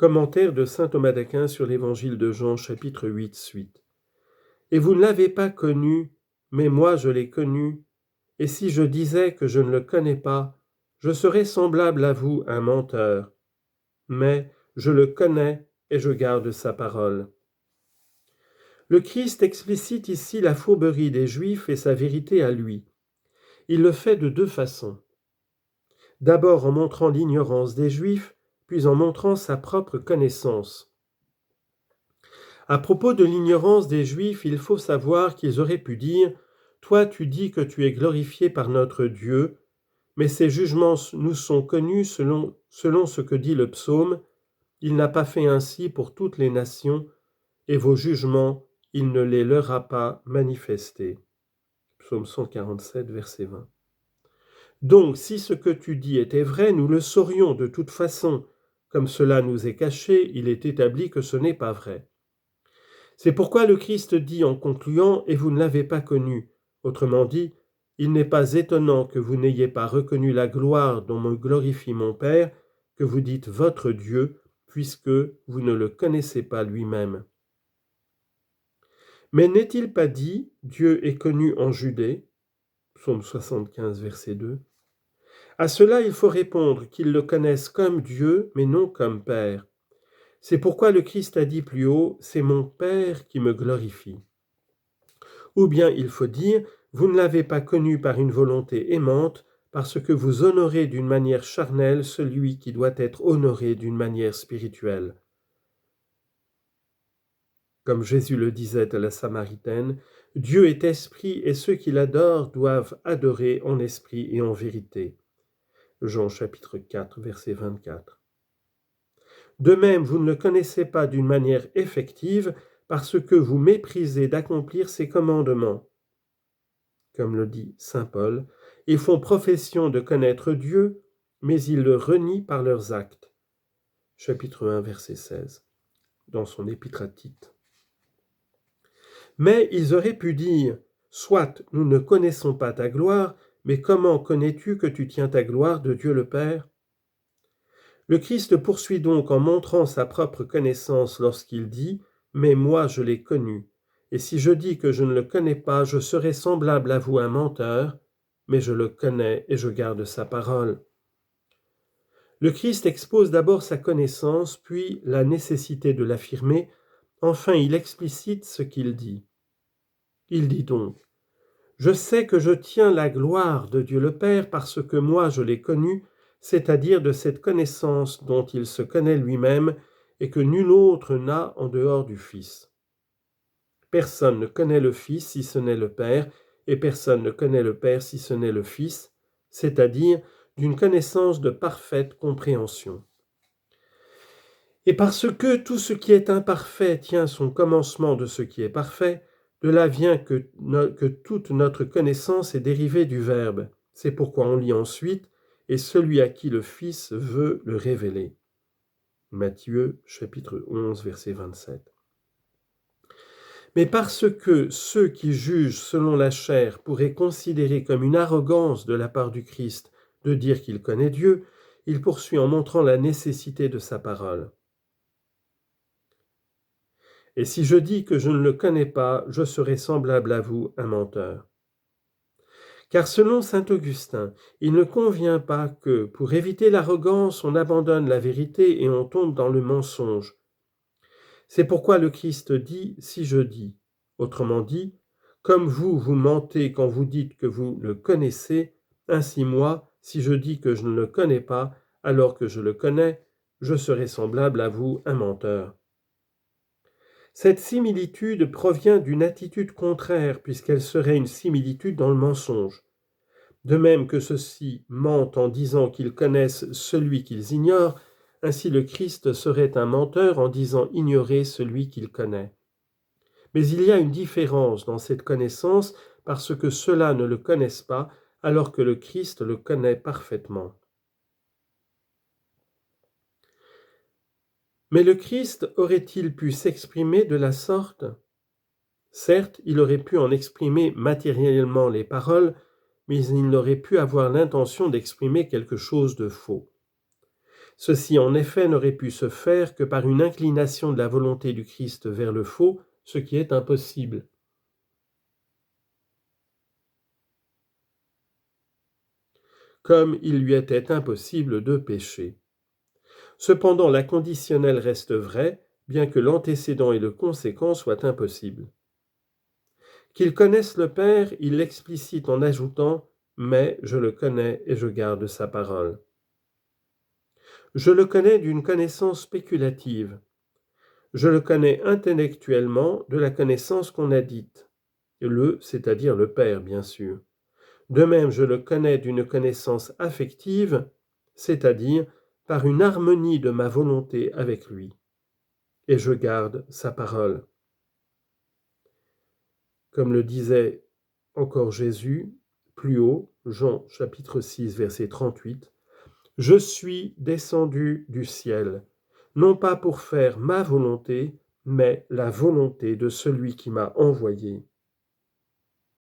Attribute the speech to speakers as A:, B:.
A: Commentaire de saint Thomas d'Aquin sur l'évangile de Jean, chapitre 8, suite. Et vous ne l'avez pas connu, mais moi je l'ai connu, et si je disais que je ne le connais pas, je serais semblable à vous, un menteur. Mais je le connais et je garde sa parole. Le Christ explicite ici la fourberie des Juifs et sa vérité à lui. Il le fait de deux façons. D'abord en montrant l'ignorance des Juifs, puis en montrant sa propre connaissance. À propos de l'ignorance des Juifs, il faut savoir qu'ils auraient pu dire « Toi, tu dis que tu es glorifié par notre Dieu, mais ces jugements nous sont connus selon ce que dit le psaume. Il n'a pas fait ainsi pour toutes les nations, et vos jugements, il ne les leur a pas manifestés. » Psaume 147, verset 20. Donc, si ce que tu dis était vrai, nous le saurions de toute façon. Comme cela nous est caché, il est établi que ce n'est pas vrai. C'est pourquoi le Christ dit en concluant « Et vous ne l'avez pas connu ». Autrement dit, il n'est pas étonnant que vous n'ayez pas reconnu la gloire dont me glorifie mon Père, que vous dites votre Dieu, puisque vous ne le connaissez pas lui-même. Mais n'est-il pas dit « Dieu est connu en Judée » Psaume 75, verset 2. À cela, il faut répondre qu'ils le connaissent comme Dieu, mais non comme Père. C'est pourquoi le Christ a dit plus haut « C'est mon Père qui me glorifie ». Ou bien il faut dire « Vous ne l'avez pas connu par une volonté aimante, parce que vous honorez d'une manière charnelle celui qui doit être honoré d'une manière spirituelle. » Comme Jésus le disait à la Samaritaine, « Dieu est esprit et ceux qui l'adorent doivent adorer en esprit et en vérité. » Jean chapitre 4, verset 24. De même, vous ne le connaissez pas d'une manière effective parce que vous méprisez d'accomplir ses commandements. Comme le dit saint Paul, ils font profession de connaître Dieu, mais ils le renient par leurs actes. Chapitre 1, verset 16, dans son épître à Tite. Mais ils auraient pu dire, soit nous ne connaissons pas ta gloire, mais comment connais-tu que tu tiens ta gloire de Dieu le Père ? Le Christ poursuit donc en montrant sa propre connaissance lorsqu'il dit « Mais moi je l'ai connu, et si je dis que je ne le connais pas, je serai semblable à vous un menteur, mais je le connais et je garde sa parole. » Le Christ expose d'abord sa connaissance, puis la nécessité de l'affirmer, enfin il explicite ce qu'il dit. Il dit donc « Je sais que je tiens la gloire de Dieu le Père parce que moi je l'ai connu, c'est-à-dire de cette connaissance dont il se connaît lui-même et que nul autre n'a en dehors du Fils. Personne ne connaît le Fils si ce n'est le Père, et personne ne connaît le Père si ce n'est le Fils, c'est-à-dire d'une connaissance de parfaite compréhension. Et parce que tout ce qui est imparfait tient son commencement de ce qui est parfait, de là vient que toute notre connaissance est dérivée du Verbe. C'est pourquoi on lit ensuite « Et celui à qui le Fils veut le révéler » Matthieu chapitre 11, verset 27. Mais parce que ceux qui jugent selon la chair pourraient considérer comme une arrogance de la part du Christ de dire qu'il connaît Dieu, il poursuit en montrant la nécessité de sa parole. Et si je dis que je ne le connais pas, je serai semblable à vous, un menteur. Car selon saint Augustin, il ne convient pas que, pour éviter l'arrogance, on abandonne la vérité et on tombe dans le mensonge. C'est pourquoi le Christ dit « si je dis ». Autrement dit, comme vous mentez quand vous dites que vous le connaissez, ainsi moi, si je dis que je ne le connais pas, alors que je le connais, je serai semblable à vous, un menteur. Cette similitude provient d'une attitude contraire, puisqu'elle serait une similitude dans le mensonge. De même que ceux-ci mentent en disant qu'ils connaissent celui qu'ils ignorent, ainsi le Christ serait un menteur en disant ignorer celui qu'il connaît. Mais il y a une différence dans cette connaissance parce que ceux-là ne le connaissent pas, alors que le Christ le connaît parfaitement. Mais le Christ aurait-il pu s'exprimer de la sorte ? Certes, il aurait pu en exprimer matériellement les paroles, mais il n'aurait pu avoir l'intention d'exprimer quelque chose de faux. Ceci en effet n'aurait pu se faire que par une inclination de la volonté du Christ vers le faux, ce qui est impossible. Comme il lui était impossible de pécher. Cependant, la conditionnelle reste vraie, bien que l'antécédent et le conséquent soient impossibles. Qu'il connaisse le Père, il l'explicite en ajoutant « Mais je le connais et je garde sa parole ». Je le connais d'une connaissance spéculative. Je le connais intellectuellement de la connaissance qu'on a dite. C'est-à-dire le Père, bien sûr. De même, je le connais d'une connaissance affective, c'est-à-dire par une harmonie de ma volonté avec lui. Et je garde sa parole. Comme le disait encore Jésus, plus haut, Jean chapitre 6, verset 38, « Je suis descendu du ciel, non pas pour faire ma volonté, mais la volonté de celui qui m'a envoyé. »